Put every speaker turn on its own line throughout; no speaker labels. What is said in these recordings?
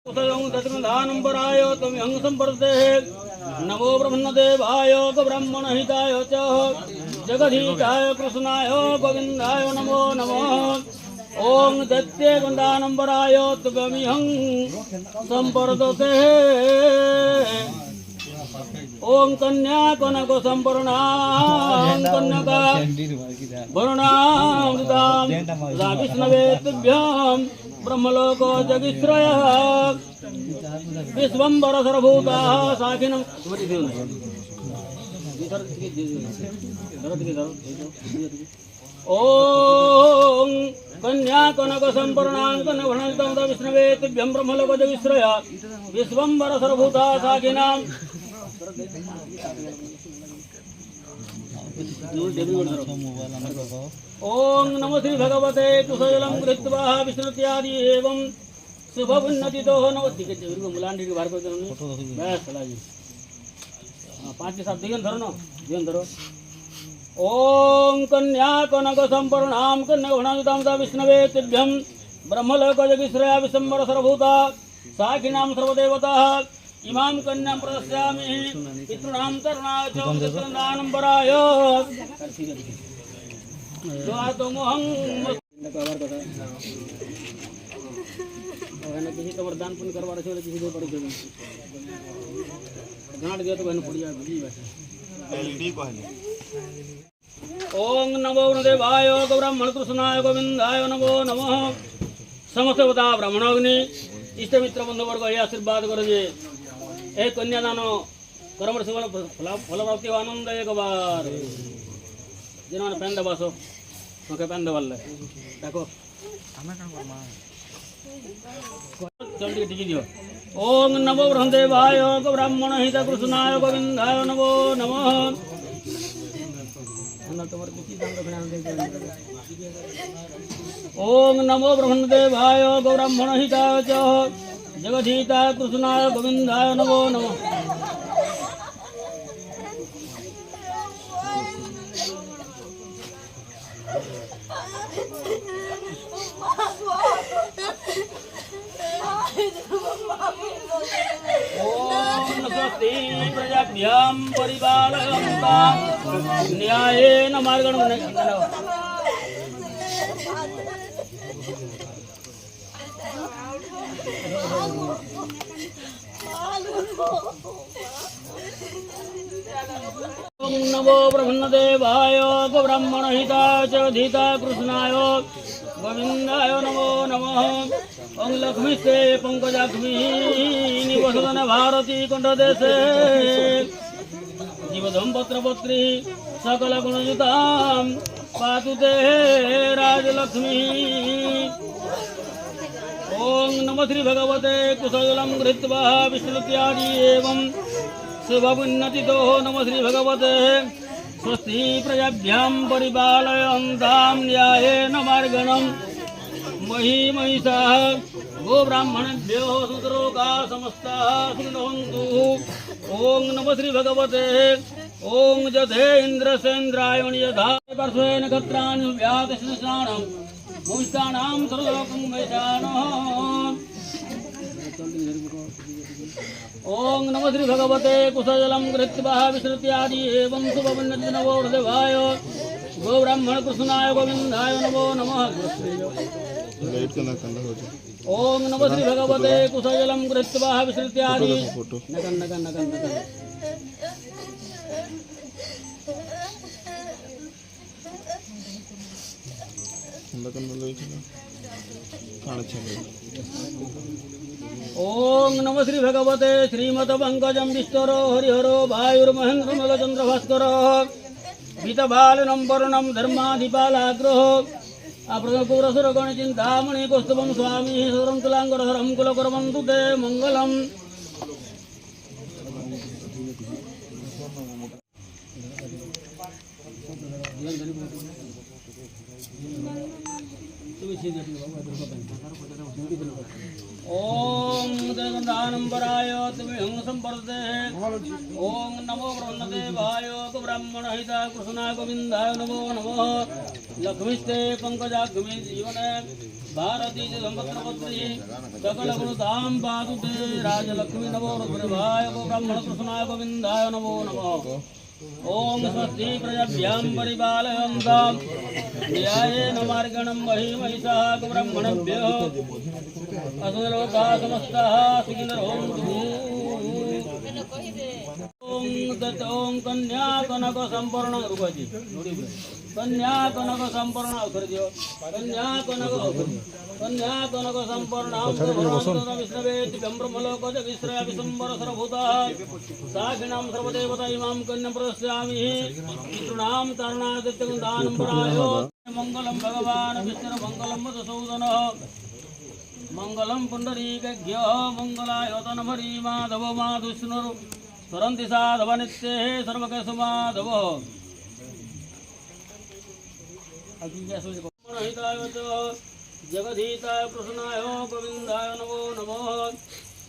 तत्दानंबराय तमहं संवर्धते नमो ब्रह्मदेवाय ब्रह्मणहिताय च जगदीशाय कृष्णाय गोविंदाय नमो नमः। ओम दैत्य गंधानंबराय तमहं संवर्धते ओम कन्या कनक संपूर्णां कन्यका वरुणामृतां विष्णवे तुभ्यां ब्रह्मलोको जगिश्रय विश्वंबर सर्वभूताः साखिनं ओम कन्या कनक संपूर्णां कन्यवणितं विष्णवे तुभ्यं ब्रह्मलोको जगिश्रय विश्वंबर सर्वभूताः साखिनां ओम नमो श्री भगवते कुशलं कृत्वा विष्णुत्यादि एवं शुभोन्नतितो नमो मुलांडी के बाहर को बस चला जी 5 के साथ दिगन धरो ना दिगन धरो। ओम कन्या कनक संपूर्णां कन्यावणानुतां विष्णवे तुभ्यं ब्रह्मलोक जगिश्रया विश्वंभर सर्वभूता साखिनां सर्वदेवताः इमां कन्यां प्रदर्शयामि पितॄणां तरुणाय च तत्दानंबराय द्वातमोहं किसी का वरदान पुण्य करवा रहे किसी को पड़ी गांठ दिया तो बहन पड़ जाए भजी बैठे। ओम नमो देवाय ब्राह्मण कृष्णाय गोविंदाय नमो नमः। समस्त बता ब्राह्मणाग्नि इष्ट मित्र बंधु वर्ग ये आशीर्वाद करो जे एक कन्यादान कर्म फल प्राप्ति आनंद एक बार जिन्होंने पेन दबासो ओके पेन दबाल देखो जल्दी टिकी दियो। ओम नमो ब्रह्मदेवाय ब्राह्मण हित कृष्णाय गोविंदाय नमो नमः। ओम नमो ब्रह्मदेवाय ब्राह्मण हिताय च जगदीशाय कृष्णाय गोविंदाय नमो नमः। ओम स्वस्ति प्रजाभ्यां परिपालयन्तां न्यायेन मार्गेण ओम नमो ब्रह्मदेवाय ब्राह्मण हिताय च धीताय कृष्णाय गोविंदाय नमो नमः। ओम लक्ष्मीस्ते पंकजाग्नि निवसदन भारती कंठदेशे जीवधम पत्रपत्री सकल गुणयुतां पातु ते राजलक्ष्मी। ओम नमो श्री भगवते कुशलं कृत्वा विष्णुत्यादि एवं शुभोन्नतितो नमो श्री भगवते स्वस्ति प्रजाभ्यां परिपालयन्तां न्यायेन मार्गेण मही महिषाः गो ब्राह्मणेभ्यो सुतरोगा समस्ताः सुखिनोऽन्तु। ओम नमो श्री भगवते ओम जधे इंद्रसेन्द्रायण यथा पार्श्वे नक्षत्राणि व्यातस्नानं भूमिष्ठानां सर्वलोकं वैशानः। ओम नमो श्री भगवते कुशलं कृत्वा विष्णुत्यादि एवं शुभोन्नति नमो हृदयाय गो ब्राह्मण कृष्णाय गोविंदाय नमो नमः। ओम नमो श्री भगवते कुशलं कृत्वा विष्णुत्यादि नकन नकन नकन नकन ओम नमो श्री भगवते श्रीमत पंकजं विष्णुरो हरिहरो वायुर्महेन्द्र नलचंद्र भास्कर भीतबालनं वरुणं धर्माधिपालाग्रह अप्रदपुरसुर गणचिन्तामणि कौस्तुभं स्वामी सुरं तुलाङ्गरहरं कुलकुर्वन्तु ते मङ्गलम्। ओम दानंबराय तुभ्यं संवर्धते। ओम नमो ब्रह्मदेवाय ब्राह्मणहिताय कृष्णाय गोविंदाय नमो नमः। लक्ष्मीस्ते पंकजाग्नि जीवने भारती संवत्सरपत्री सकल गुणधाम पादुते राजलक्ष्मी नमो रुद्रभाय ब्राह्मण कृष्णाय गोविंदाय नमो नमः। ओम स्वस्ति प्रजाभ्यां परिपालयन्तां न्यायेन मार्गणं महिषाः ब्रह्मणभ्यो असुरो लोकाः समस्ताः सुखिनो भवन्तु। ओम कन्या कनक संपूर्ण रुपजी कन्या कनक संपूर्ण अवसर दियो कन्या कनक संपूर्ण विष्णवे ब्रह्मलोक जगीश्रय विशंबर सर्वभूता साक्षिणां सर्वदेवता इमां कन्या प्रदर्शयामि। पितॄणां तरुणादित्यं दानं परायो मंगलम भगवान विष्णु मंगलम मधुसूदन मंगलम पुंडरीकज्ञ मंगलाय तनमरी माधव माधुष्णुर स्वरंति साधव नित्ये सर्वकेशमाधव। जगदीताय कृष्णाय गोविंदाय नमो नमः।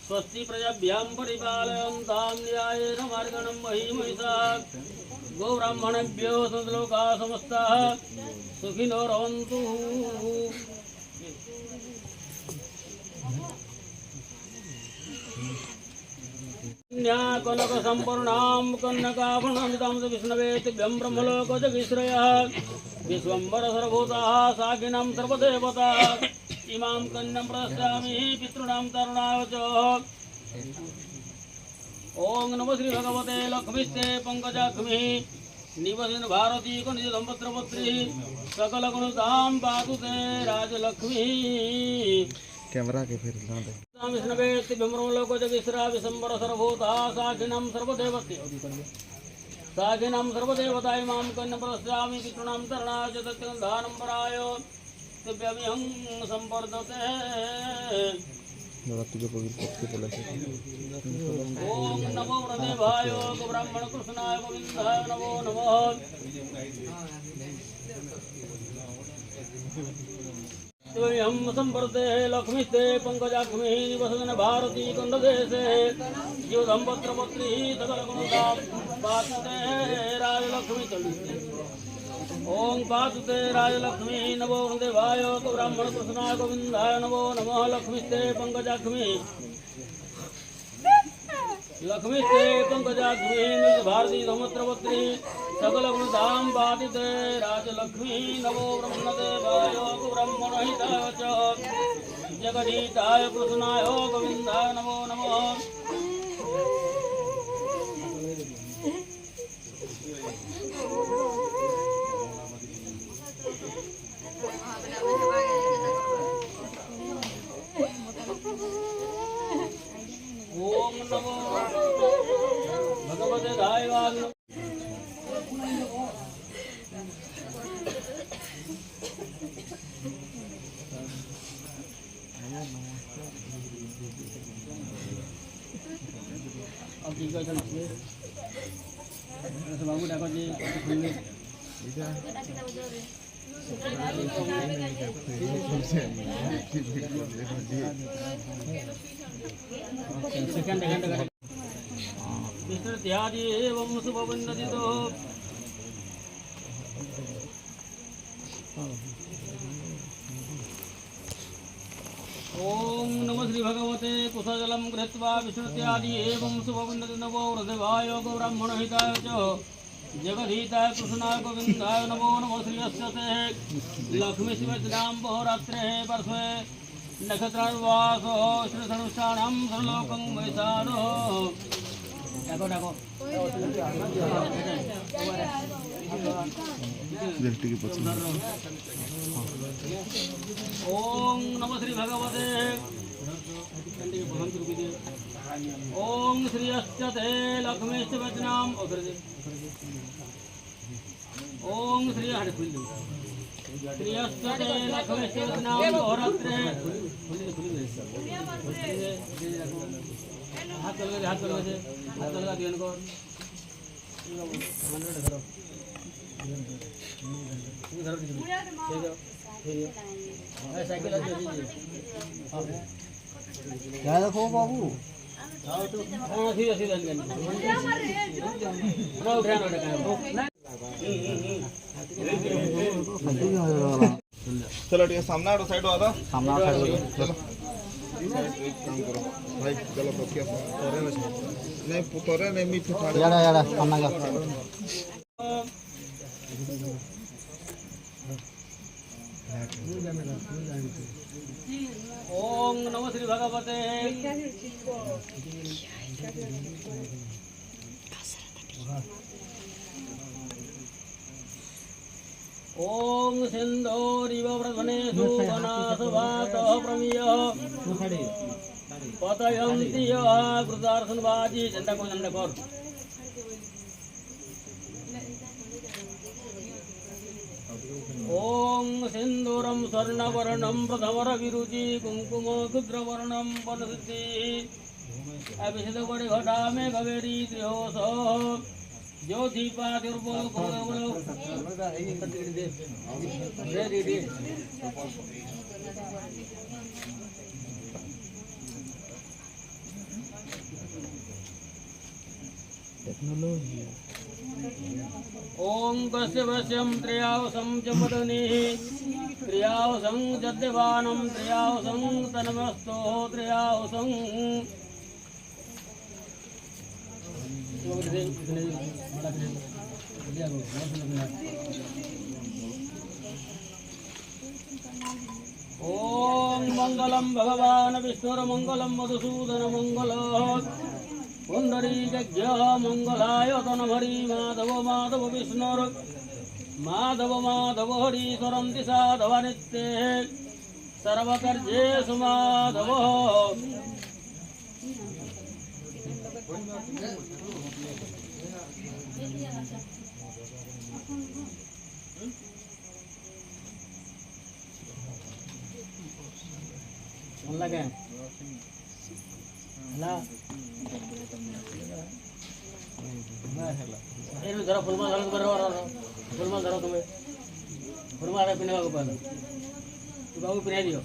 स्वस्ति प्रजाभ्यां परिपालयन्तां न्यायेन मार्गणं महिषाः गोब्राह्मणेभ्यो सद्लोकाः समस्ताः सुखिनो भवन्तु। कन्या कनक संपूर्णां कन्यकाभरणमितां विष्णवे तुभ्यं ब्रह्मलोक जगीश्रयः विश्वम्बर सर्वभूताः साक्षिणां सर्वदेवता इमां कन्यां प्रदर्शयामि। पितॄणां तरुणाय च ओम नमो श्री भगवते लक्ष्मीस्ते पंकजाग्नि निवसिन भारती कनिज संवत्सरपत्री सकल गुणधाम पादुते राजलक्ष्मी।
कैमरा के फिर
विष्णवे ब्रह्मलोक जगीश्वरा विशंबर सर्वभूता साक्षिणां सर्वदेवता इमां कन्या प्रदर्शयामि। पितॄणां तरुणाय च दानंबराय तुभ्यं संवर्धते। ओम नमो ब्रह्मदेवाय ब्राह्मण कृष्णाय गोविंदाय नमो नमः। हम संवर्धते लक्ष्मीस्ते पंकजाग्नि निवसन भारती कंडदेशे जीव संवत्सरपत्री सकल गुणधाम पादुते राजलक्ष्मी चलिते। ओम पादुते राजलक्ष्मी नमो ब्रह्मदेवाय ब्राह्मण कृष्णाय गोविंदाय नमो नमः। लक्ष्मीस्ते पंकजाग्नि भारती संवत्सरपत्री सकल गुणधाम पादिते राजलक्ष्मी नमो ब्रह्मदेवाय ब्राह्मणहिताय च जगदीताय कृष्णाय गोविंदाय नमो नमः। ओम नमो भगवते दायवाग्न अब ठीक है चलो ऐसे बाबू डाको जी सेकंड विष्णु त्यादि एवं शुभवन्दितो। ओम नमो श्री भगवते कुशजलं गृहीत्वा विष्णुत्यादि एवं शुभवन्दितो नमो हृदयाय ब्राह्मणहिताय च जगदीताय कृष्णाय गोविंदाय नमो नमो श्री अस्यते लक्ष्मी शिवनां बहुरात्रे वर्षे नक्षत्रवासो श्रीधनुष्ठानां सर्वलोकं वैशानो। डाको डाको ओम नमो श्री भगवते ओम श्री अस्यते लक्ष्मी शिवनां ओम श्री श्रीयस्ते लक्ष्मी शिवनां बहुरात्रे हाथ लगा दियो इनको साइकिल क्या देखो बाबू। हाँ सीधा सीधा निकल ना उठा ना
चलो ठीक है सामने हटो साइड वाला
सामना
चलो एक काम करो भाई चलो बकिया तोरे में नहीं तोरे नहीं मीठ फाड़े
याड़ा याड़ा सामना का
ओम नमो श्री भगवते ओम सिंधोरिव प्रधनेषु वनासुवातः प्रमीय पतयन्ति यः कृतार्थनवाजी चंडकोर ओम सिंदूरम स्वर्णवर्णम प्रथमर विरुचि कुंकुम क्षुद्रवर्णम वनसिद्धि अभिषेक घटा में गवेरी त्रिहोस ज्योतिपातिर्बो ओम कश्यपस्यं त्र्यावसं च पदनिः त्र्यावसं जद्यवानं त्र्यावसं तन्मस्तो त्र्यावसं ओम मंगलम भगवान विष्णुर्मंगलम मधुसूदन मंगलम् पुंडरीकज्ञ मंगलाय तनहरि माधव माधव विष्णुर माधव माधव हरि सरन्ति साधव नित्ये सर्वकर्जेषु माधव लगे धरो फुलमाल धरो फुलमाल धरो तुम्हें फुलमाल पीने का पहले तो बाबू पीने दियो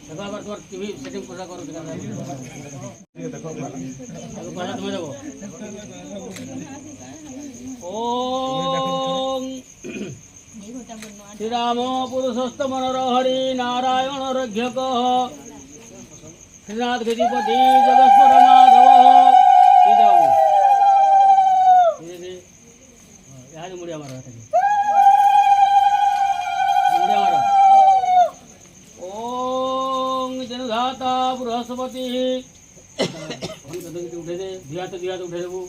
सका बार तुम्हारे टीवी सेटिंग पूरा करो दिखा देखो पहले तुम्हें देखो ओम श्री राम पुरुषोत्तम हरि नारायण रघ्यक श्रीनाथ गतिपति जगस्वर माधव यहाँ मुड़िया मारो मुड़िया मारो ओम जनधाता बृहस्पति उठे दे दिया तो उठे देवो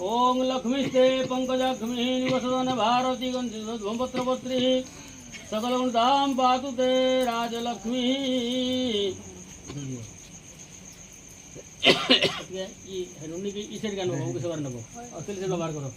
ओम लक्ष्मीस्ते पंकजाक्ष्मी निवसदन भारती गंधपत्रपत्री सकल गुणधाम पातु ते राजलक्ष्मी ये है नुनी की इस साइड का नको किस बार नको और से बाहर करो